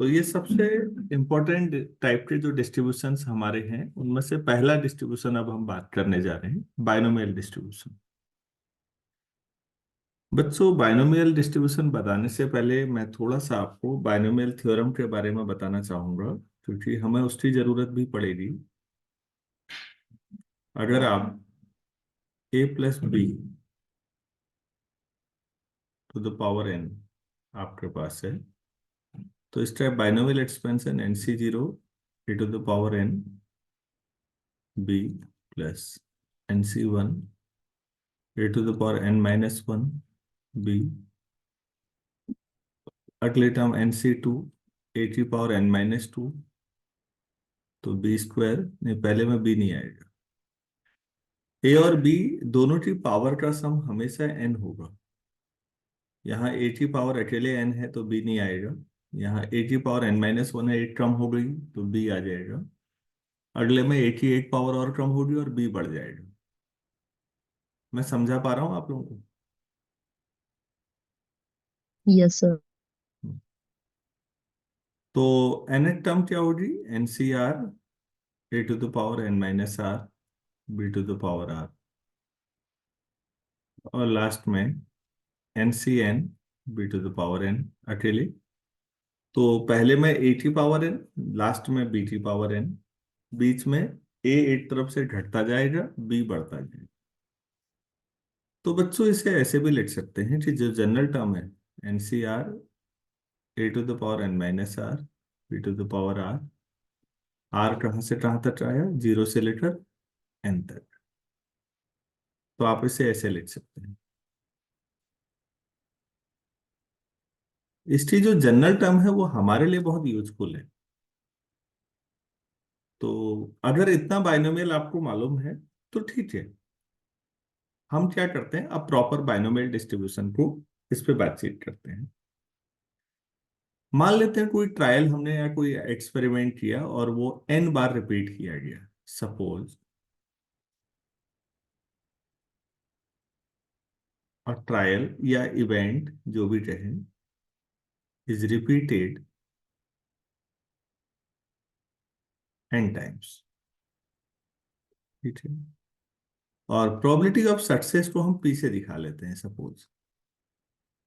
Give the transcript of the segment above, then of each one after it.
तो ये सबसे इम्पोर्टेंट टाइप के जो डिस्ट्रीब्यूशंस हमारे हैं उनमें से पहला डिस्ट्रीब्यूशन अब हम बात करने जा रहे हैं, बाइनोमियल डिस्ट्रीब्यूशन। बच्चों, बाइनोमियल डिस्ट्रीब्यूशन बताने से पहले मैं थोड़ा सा आपको बाइनोमियल थ्योरम के बारे में बताना चाहूंगा, क्योंकि हमें उसकी जरूरत भी पड़ेगी। अगर आप a plus B to the power n आपके पास है, तो इसका binomial expansion nc0 e to the power n b plus nc1 e to the power n minus one b। अगले टर्म nc2 ए की पावर n माइनस टू, तो B square, नहीं पहले में बी नहीं आएगा। ए और बी दोनों की पावर का सम हमेशा n होगा। यहाँ ए की पावर अकेले n है तो बी नहीं आएगा। यहाँ ए की पावर n माइनस वन है, एक कम हो गई तो बी आ जाएगा। अगले में ए की एक पावर और कम होगी और बी बढ़ जाएगा। मैं समझा पा रहा हूँ आप लोगों को? Yes sir. तो nth टर्म क्या होगी? N C R A to the power n minus R B to the power R, और लास्ट में N C N B to the power n अकेले। तो पहले में ए की पावर n, लास्ट में बी की पावर n, बीच में ए एक तरफ से घटता जाएगा, बी बढ़ता जाएगा। तो बच्चों इसे ऐसे भी लिख सकते हैं कि जो जनरल टर्म है N C R A to the power n minus R B to the power R, R कहाँ से कहाँ तक आया? जीरो से लेकर एन तक। तो आप इसे ऐसे लिख सकते हैं। इसकी जो जनरल टर्म है वो हमारे लिए बहुत यूजफुल है। तो अगर इतना बाइनोमियल आपको मालूम है तो ठीक है। हम क्या करते हैं, अब प्रॉपर बाइनोमियल डिस्ट्रीब्यूशन को इस पे बातचीत करते हैं। मान लेते हैं कोई ट्रायल हमने या कोई एक्सपेरिमेंट किया और वो n बार रिपीट किया गया। सपोज अ ट्रायल या इवेंट जो भी कहें इज रिपीटेड n टाइम्स, ठीक है। और प्रोबेबिलिटी ऑफ सक्सेस को हम p से दिखा लेते हैं सपोज।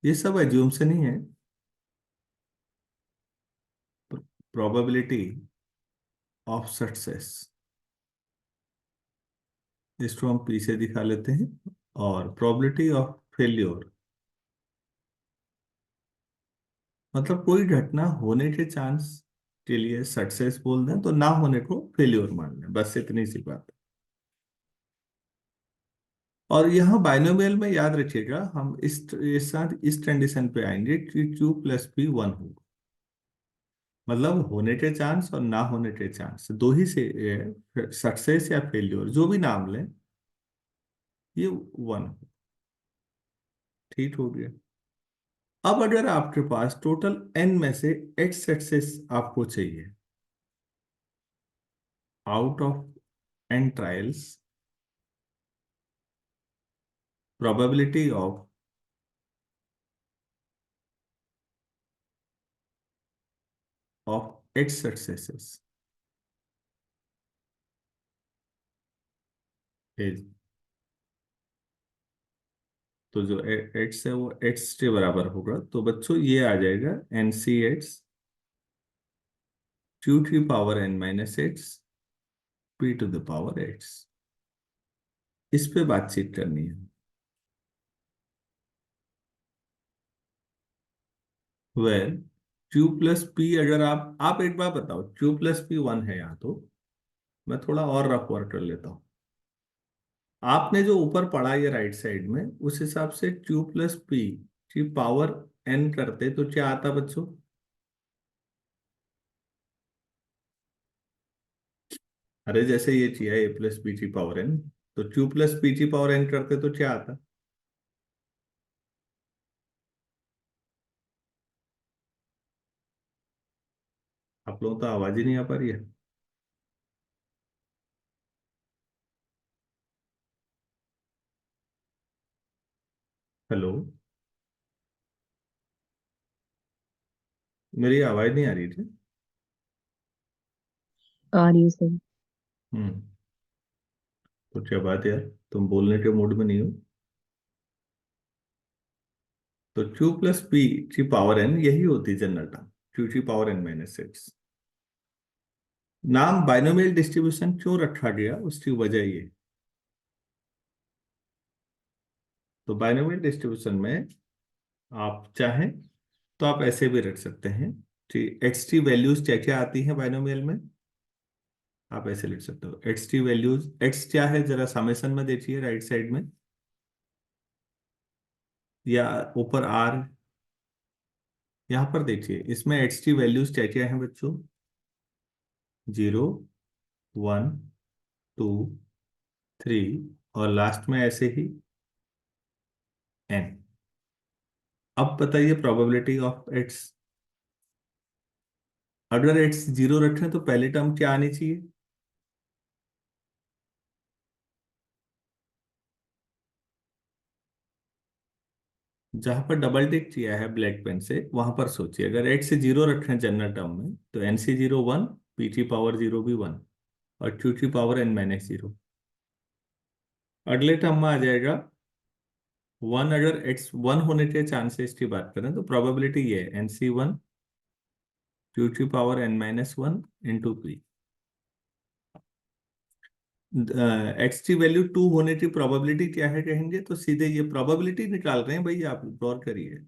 ये सब एज्यूम्शन ही है। प्रोबेबिलिटी ऑफ सक्सेस, इसको हम p से दिखा लेते हैं। और प्रोबेबिलिटी ऑफ फेल्योर, मतलब कोई घटना होने के चांस के लिए सक्सेस बोल दें, तो ना होने को फेल्योर मान लें, बस इतनी सी बात है। और यहाँ बाइनोमियल में याद रखिएगा, हम इस साथ इस कंडीशन पे आएंगे कि क्यू प्लस पी वन होगा। मतलब होने के चांस और ना होने के चांस दो ही से, सक्सेस या फेल्योर जो भी नाम लें, ये वन हो। ठीक हो गया। अब अगर आपके पास टोटल एन में से एक्स सक्सेस आपको चाहिए out of N trials, probability of X successes is, तो जो एक्स है वो एक्स के बराबर होगा। तो बच्चों ये आ जाएगा एन सी एक्स क्यू की power N minus X P to the power X. इस पे बातचीत करनी है। वेर क्यू प्लस पी, अगर आप एक बार बताओ, क्यू प्लस पी वन है यहाँ, तो मैं थोड़ा और रफ वर्क कर लेता हूँ। आपने जो ऊपर पढ़ा ये राइट साइड में, उस हिसाब से क्यू प्लस पी की पावर एन करते तो क्या आता बच्चों? अरे जैसे ये किया ए प्लस बी की पावर एन, तो क्यू प्लस पी की पावर एन करते तो क्या आता? आप लोगों तो आवाज ही नहीं आ पा रही है। हेलो। मेरी आवाज नहीं आ रही थी। आ रही है सर। हम्म। तो क्या बात है यार, तुम बोलने के मूड में नहीं हो? तो क्यू प्लस पी की पावर एन यही होती है जनरल टर्म, क्यू की पावर एन माइनस सिक्स। नाम बाइनोमियल डिस्ट्रीब्यूशन क्यों रखा गया उसकी वजह ये। तो बाइनोमियल डिस्ट्रीब्यूशन में आप चाहें तो आप ऐसे भी रख सकते हैं कि एक्स टी वैल्यूज क्या क्या आती हैं बाइनोमियल में। आप ऐसे लिख सकते हो एक्स टी वैल्यूज, एक्स क्या है जरा समेशन में देखिए राइट साइड में, या ऊपर आर, यहाँ पर देखिए इसमें एक्स टी वैल्यूज क्या क्या हैं बच्चों। 0, 1, 2, 3, और लास्ट में ऐसे ही एन। अब बताइए प्रोबेबिलिटी ऑफ एक्स। अगर एक्स 0 रखें तो पहली टर्म क्या आनी चाहिए। जहां पर डबल टिक किया है ब्लैक पेन से वहां पर सोचिए, अगर एक्स 0 रखें जनरल टर्म में तो एन सी 0 1, पी की पावर 0 भी 1, और क्यू की पावर एन माइनस 0। अगले टर्म में आ जाएगा 1। अगर एक्स 1 होने के चांसेस की बात करें तो प्रोबेबिलिटी ये है एन सी 1, क्यू की power N minus 1 into P. X की वैल्यू 2 होने की प्रोबेबिलिटी क्या है कहेंगे तो सीधे ये प्रोबेबिलिटी निकाल रहे हैं भाई, आप गौर करिए।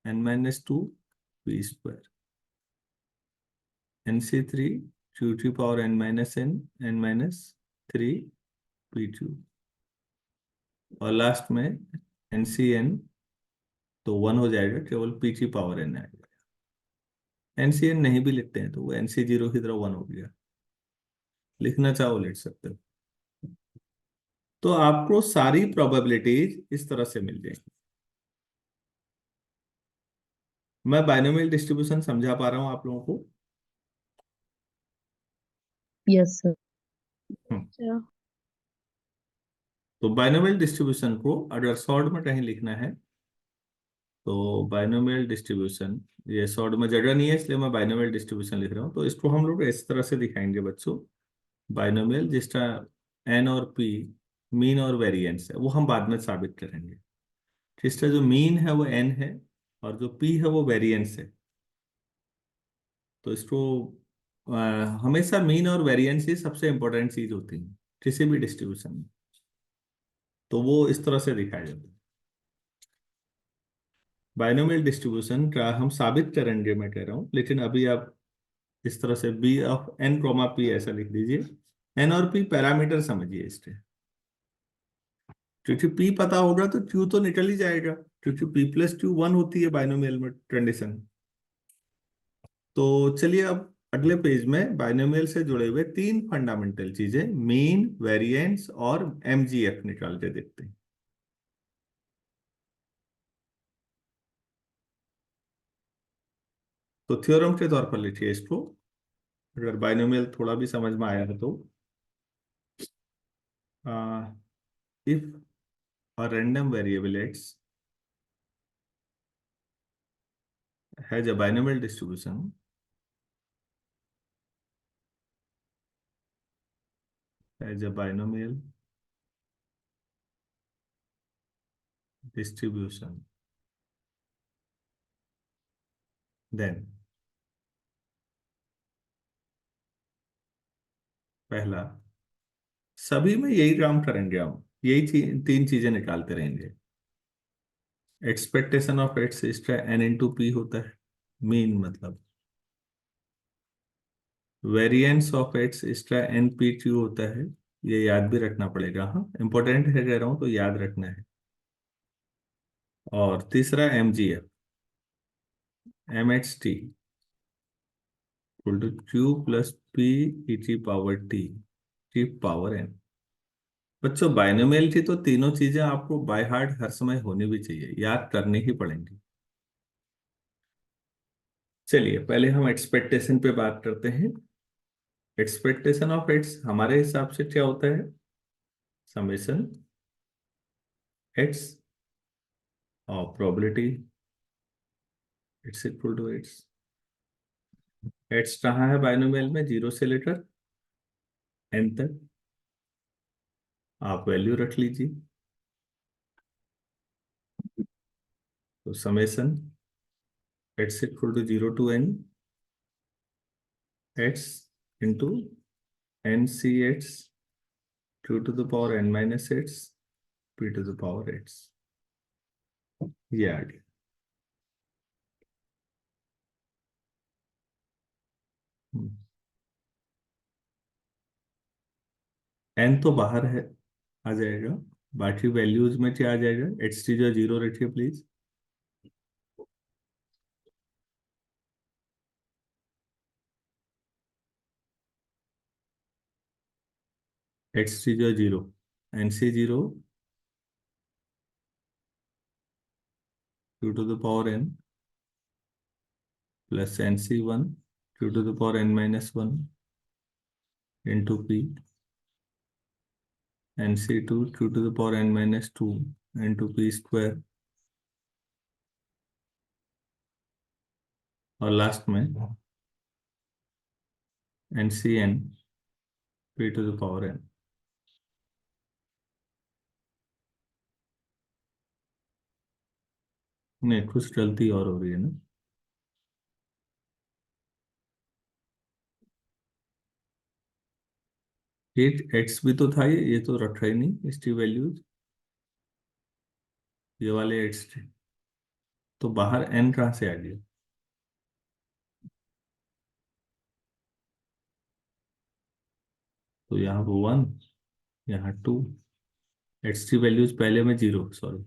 N minus 2 p square, N C 3, q की power N minus n minus 3 p 2, और लास्ट में एन सी एन, तो 1 हो जाएगा, केवल पी की पावर एन आएगा। एन सी एन नहीं भी लिखते हैं तो वो एन सी 0 की तरह 1 हो गया। लिखना चाहो लिख सकते हो। तो आपको सारी प्रोबेबिलिटीज इस तरह से मिल जाएंगी। मैं बाइनोमियल डिस्ट्रीब्यूशन समझा पा रहा हूं आप लोगों को? Yes sir. हम्म। अच्छा। तो बाइनोमियल डिस्ट्रीब्यूशन को अगर शॉर्ट में कहीं लिखना है तो बाइनोमियल डिस्ट्रीब्यूशन, ये शॉर्ट में जगह नहीं है इसलिए मैं बाइनोमियल डिस्ट्रीब्यूशन लिख रहा हूँ, तो इसको हम लोग इस तरह से दिखाएंगे बच्चों। बाइनोमियल जिसका एन और पी मीन और वेरिएंस है वो हम बाद में साबित करेंगे। जिसका जो मीन है वो एन है और जो पी है वो वेरिएंस है। तो इसको अ, हमेशा मीन और वेरिएंस ही सबसे इंपॉर्टेंट चीज होती है किसी भी डिस्ट्रीब्यूशन में। तो वो इस तरह से दिखाया जाता है। बाइनोमियल डिस्ट्रीब्यूशन का हम साबित करेंगे मैं कह रहा हूँ, लेकिन अभी आप इस तरह से B of N comma P ऐसा लिख दीजिए। एन और पी पैरामीटर समझिए इसके, क्योंकि पी पता होगा तो क्यू तो निकल ही जाएगा, क्योंकि पी प्लस क्यू 1 होती है बाइनोमियल में कंडीशन। तो चलिए अब अगले पेज में बाइनोमियल से जुड़े हुए तीन फंडामेंटल चीजें मीन, वेरिएंस और एमजीएफ निकाल के देखते हैं। तो थ्योरम के तौर पर लिखिए इसको, अगर बाइनोमियल थोड़ा भी समझ में आया है तो। If a random variable x has a binomial distribution, has a binomial distribution, then पहला, सभी में यही काम करेंगे हम, यही तीन चीजें निकालते रहेंगे। एक्सपेक्टेशन ऑफ एक्स इसका एन इंटू पी होता है, मीन मतलब। वेरिएंस ऑफ एक्स इसका एन पी क्यू होता है, ये याद भी रखना पड़ेगा, हाँ इंपॉर्टेंट है कह रहा हूं तो याद रखना है। और तीसरा M G F, M X T equal to Q plus P E T power T की पावर एन। बच्चों बाइनोमियल की तो तीनों चीजें आपको बाय हार्ट हर समय होनी भी चाहिए, याद करनी ही पड़ेंगी। चलिए पहले हम एक्सपेक्टेशन पे बात करते हैं। एक्सपेक्टेशन ऑफ एक्स हमारे हिसाब से क्या होता है, समेशन एक्स और प्रोबेबिलिटी इट्स इक्वल टू एट्स। एट्स कहाँ है बाइनोमियल में, 0 से लेकर n तक। आप वैल्यू रख लीजिए। तो summation x equal to 0 to n x into N C x q to the power n minus x p to the power x. ये आ गया। n तो बाहर है, आ जाएगा। बाकी वैल्यूज में क्या आ जाएगा, एट्स टी जो 0 रखिए प्लीज। एट्स टी जो 0, N C 0 q to the power n plus N C 1 q to the power n minus 1 into p N C 2 q to the power n minus 2 into p square. और last में N C N p to the power n। नहीं, कुछ गलती और हो रही है ना। एट एक्स भी तो था, ये तो रखा ही नहीं इसकी वैल्यूज। ये वाले एट्स थे, तो बाहर n कहाँ से आ गया। तो यहाँ 1, यहाँ 2। एक्स की वैल्यूज पहले में 0, सॉरी।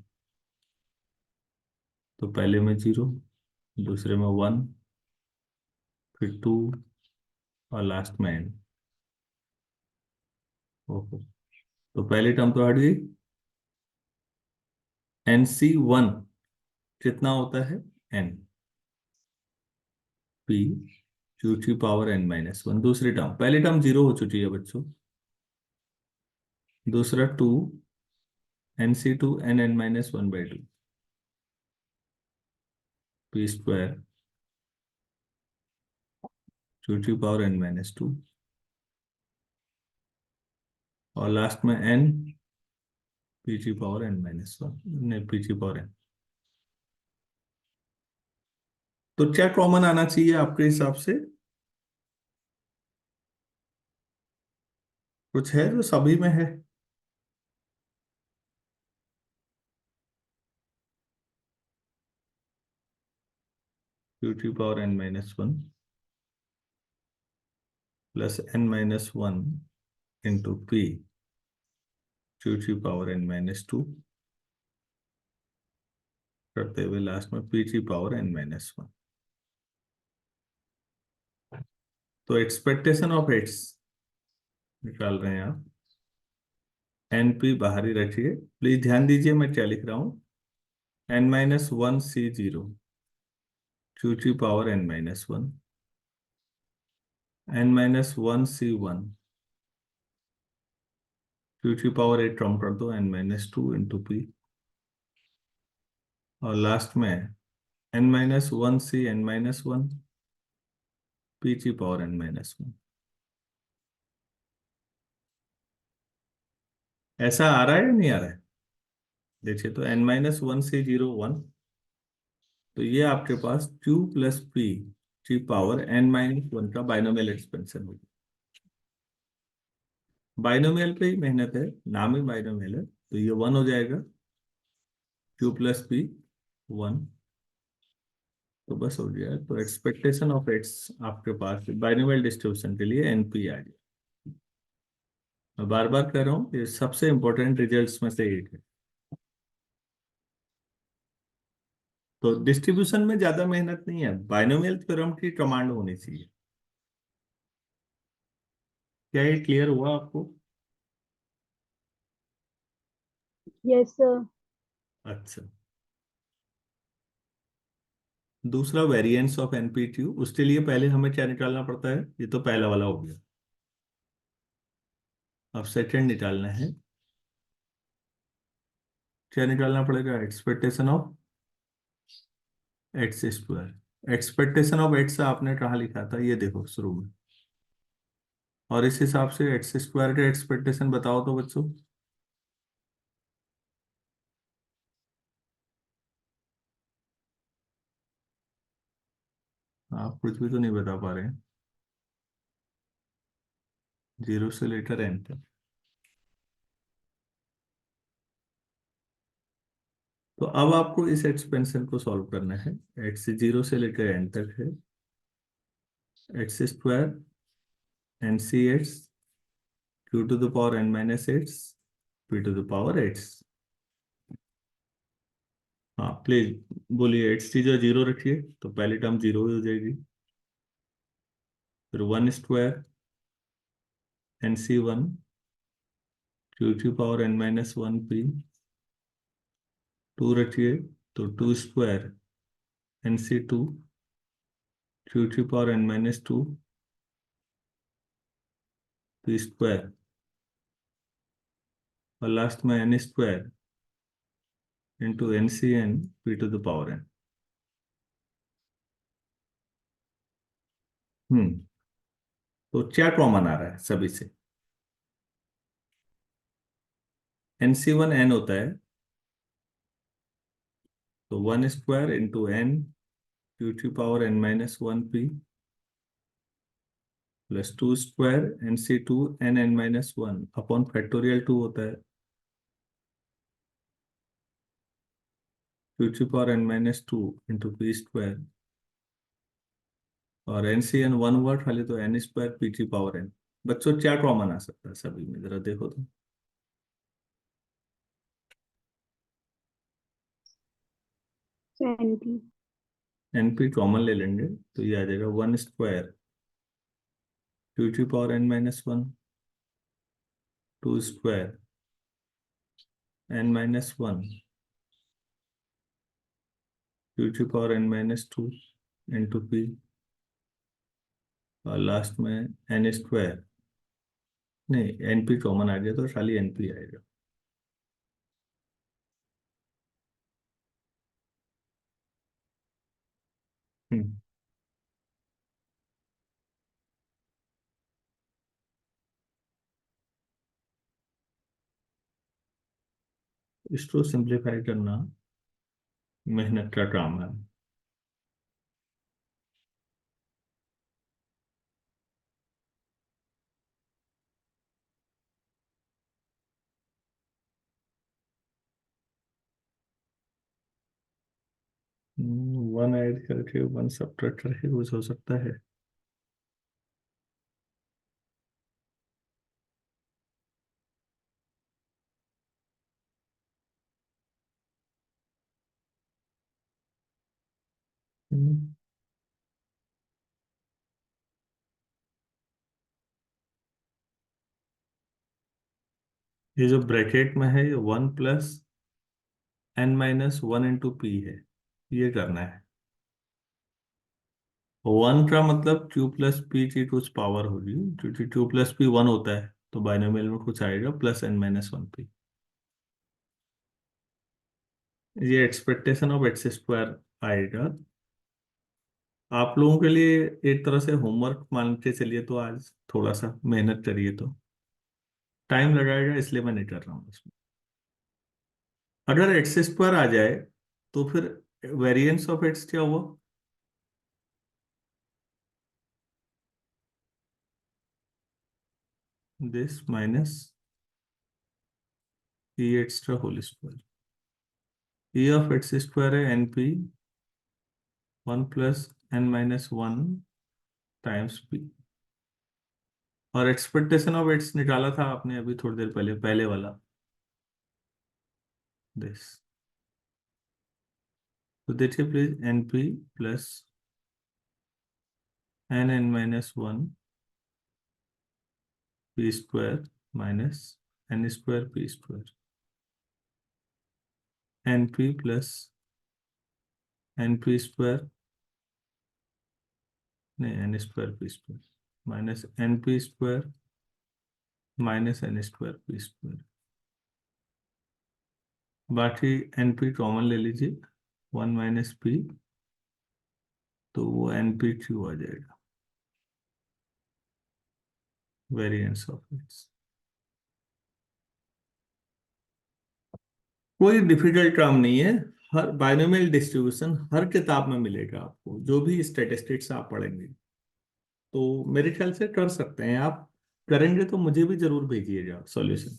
तो पहले में 0, दूसरे में 1, फिर 2 और लास्ट में n। ओहो, तो पहली टर्म तो हट गई। NC1 कितना होता है, n p q की पावर n माइनस 1। दूसरी टर्म, पहली टर्म 0 हो चुकी है बच्चों। दूसरा 2 NC2 n minus 1/2 p square q की पावर n माइनस 2। और लास्ट में n p की पावर n माइनस 1, नहीं p की पावर n। तो क्या कॉमन आना चाहिए आपके हिसाब से, कुछ है जो सभी में है। q की power n minus 1 plus n minus 1 into p q की पावर n माइनस 2 करते हुए लास्ट में p की पावर n माइनस 1। तो एक्सपेक्टेशन ऑफ एट्स निकाल रहे हैं आप। NP बाहर ही रखिए, प्लीज ध्यान दीजिए मैं क्या लिख रहा हूं। n-1 C0 q की power n minus 1, n-1 C1 q की पावर 8 कम कर दो, n-2 इंटू p। और लास्ट में n-1 C n-1 p की पावर n-1। ऐसा आ रहा है या नहीं आ रहा है, देखिए। तो n-1 C0 1, तो ये आपके पास q प्लस p की पावर n-1 का बाइनोमियल एक्सपेंशन होगा। बाइनोमियल पे ही मेहनत है, नाम ही बाइनोमियल है, तो ये 1 हो जाएगा, q प्लस p 1। तो बस हो गया। तो एक्सपेक्टेशन ऑफ एक्स आपके पास बाइनोमियल डिस्ट्रीब्यूशन के लिए एनपी आ गया। मैं बार बार कह रहा हूँ, ये सबसे इंपॉर्टेंट रिजल्ट्स में से एक है। तो डिस्ट्रीब्यूशन में ज्यादा मेहनत नहीं है, बाइनोमियल थ्योरम की कमांड होनी चाहिए। क्या ये क्लियर हुआ आपको। Yes sir. अच्छा, दूसरा वेरिएंस ऑफ एनपीक्यू, उसके लिए पहले हमें क्या निकालना पड़ता है, ये तो पहला वाला हो गया। अब सेकंड निकालना है। क्या निकालना पड़ेगा, expectation of x square. Expectation of x आपने कहाँ लिखा था, ये देखो शुरू में, और इस हिसाब से एक्स स्क्वायर का एक्सपेक्टेशन बताओ तो बच्चों। आप कुछ भी तो नहीं बता पा रहे हैं, 0 से लेकर एन तक। तो अब आपको इस एक्सपेंशन को सॉल्व करना है। एक्स 0 से लेकर एन तक है, X square N C X Q to the power N minus X P to the power X. हाँ प्लीज बोलिए, एक्स टी जो 0 रखिए तो पहली टर्म 0 हो जाएगी, फिर 1 square N C one Q to power N minus one p, 2 रखिए तो 2 square N C two q to power N minus two p square, और लास्ट में N square into N C n p to the power n. Hmm. तो क्या common आ रहा है सभी से? एन सी वन एन होता है, तो 1 square into n q to power N minus one p plus 2 square N C two n n minus one upon factorial 2 होता है q to power N minus two into p square, और n C n one word खाली, तो n square p t power N. बच्चों क्या common आ सकता है सभी में, जरा देखो तो। NP. एन पी कॉमन ले लेंगे तो ये आ जाएगा 1 square Q to power N minus one, 2 square N minus one Q to power N minus two into P, और लास्ट में एन स्क्वायर, नहीं एन पी कॉमन आ गया तो खाली एन पी आएगा। हम्म। इसको सिंप्लीफाई करना मेहनत का काम है। 1 ऐड करके 1 सब्ट्रैक्ट करके कुछ हो सकता है। हम्म, ये जो ब्रैकेट में है ये 1 + n - 1 इंटू पी है, ये करना है। 1 का मतलब q प्लस पी की कुछ पावर होगी, क्योंकि q प्लस पी 1 होता है, तो बाइनोमियल में कुछ आएगा +n - 1 पी। ये एक्सपेक्टेशन ऑफ एक्स स्क्वायर आएगा। आप लोगों के लिए एक तरह से होमवर्क मान के चलिए, तो आज थोड़ा सा मेहनत करिए, तो टाइम लगाएगा इसलिए मैं नहीं कर रहा हूँ इसमें। अगर एक्स स्क्वायर आ जाए तो फिर वेरिएंस ऑफ एक्स क्या हुआ? दिस माइनस ई एक्स का whole square. E of x square है n p 1 + n - 1 times p, और एक्सपेक्टेशन ऑफ एक्स निकाला था आपने अभी थोड़ी देर पहले, पहले वाला दिस। तो देखिए please, n p plus n n - 1 p square minus n square p square, n p plus n p square, नहीं n square p square minus n p square minus n square p square. बाकी n P common ले लीजिए, 1 - P तो वो NP2 आ जाएगा, variance of its. कोई difficult term नहीं है। हर बाइनोमियल डिस्ट्रीब्यूशन हर किताब में मिलेगा आपको, जो भी स्टैटिस्टिक्स आप पढ़ेंगे। तो मेरे ख्याल से कर सकते हैं आप। करेंगे तो मुझे भी जरूर भेजिएगा सॉल्यूशन।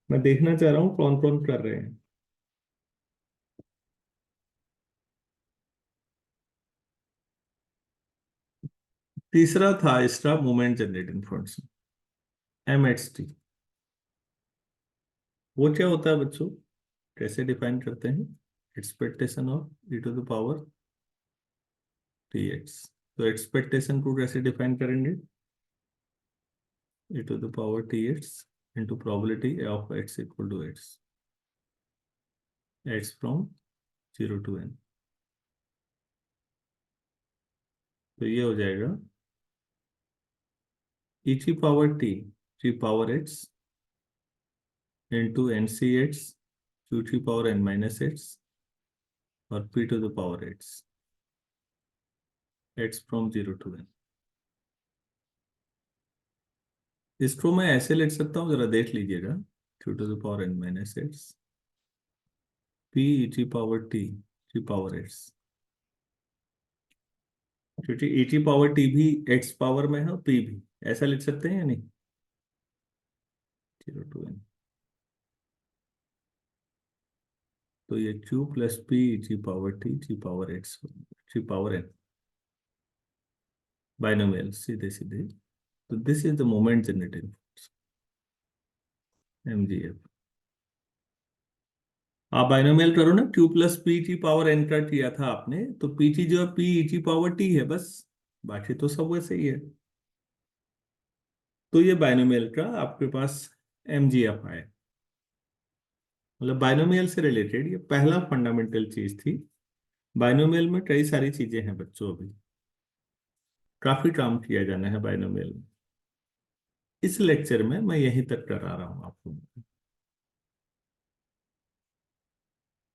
मैं देखना चाह रहा हूँ कौन कौन कर रहे हैं। तीसरा था इसका मोमेंट जनरेटिंग फंक्शन, MHT। वो क्या होता है बच्चों, कैसे डिफाइन करते हैं? Expectation of e to the power TX। तो एक्सपेक्टेशन को कैसे डिफाइन करेंगे? e to the power TX into probability of x equal to x from 0 to n। तो ये हो जाएगा e की पावर t, की power x into NCx, q की पावर n माइनस x, और p to the power x from 0 to n। इसको मैं ऐसे लिख सकता हूँ, जरा देख लीजिएगा। q to the power n minus x, p e की पावर t की पावर x, क्योंकि e की पावर t भी x पावर में है और p भी। ऐसा लिख सकते हैं या नहीं? 0 टू n। तो ये q प्लस p की पावर t की पावर x की पावर n, बाइनोमियल सीधे सीधे। तो this is the moment generating MGF। आप बाइनोमियल करो ना, q प्लस p की पावर n का किया था आपने, तो p की जो p e की पावर t है बस, बाकी तो सब वैसे ही है। तो ये बाइनोमियल का आपके पास MGF है। मतलब बाइनोमियल से रिलेटेड ये पहला फंडामेंटल चीज थी। बाइनोमियल में कई सारी चीजें हैं बच्चों, अभी काफी काम किया जाना है बाइनोमियल में। इस लेक्चर में मैं यहीं तक करा रहा हूं आपको।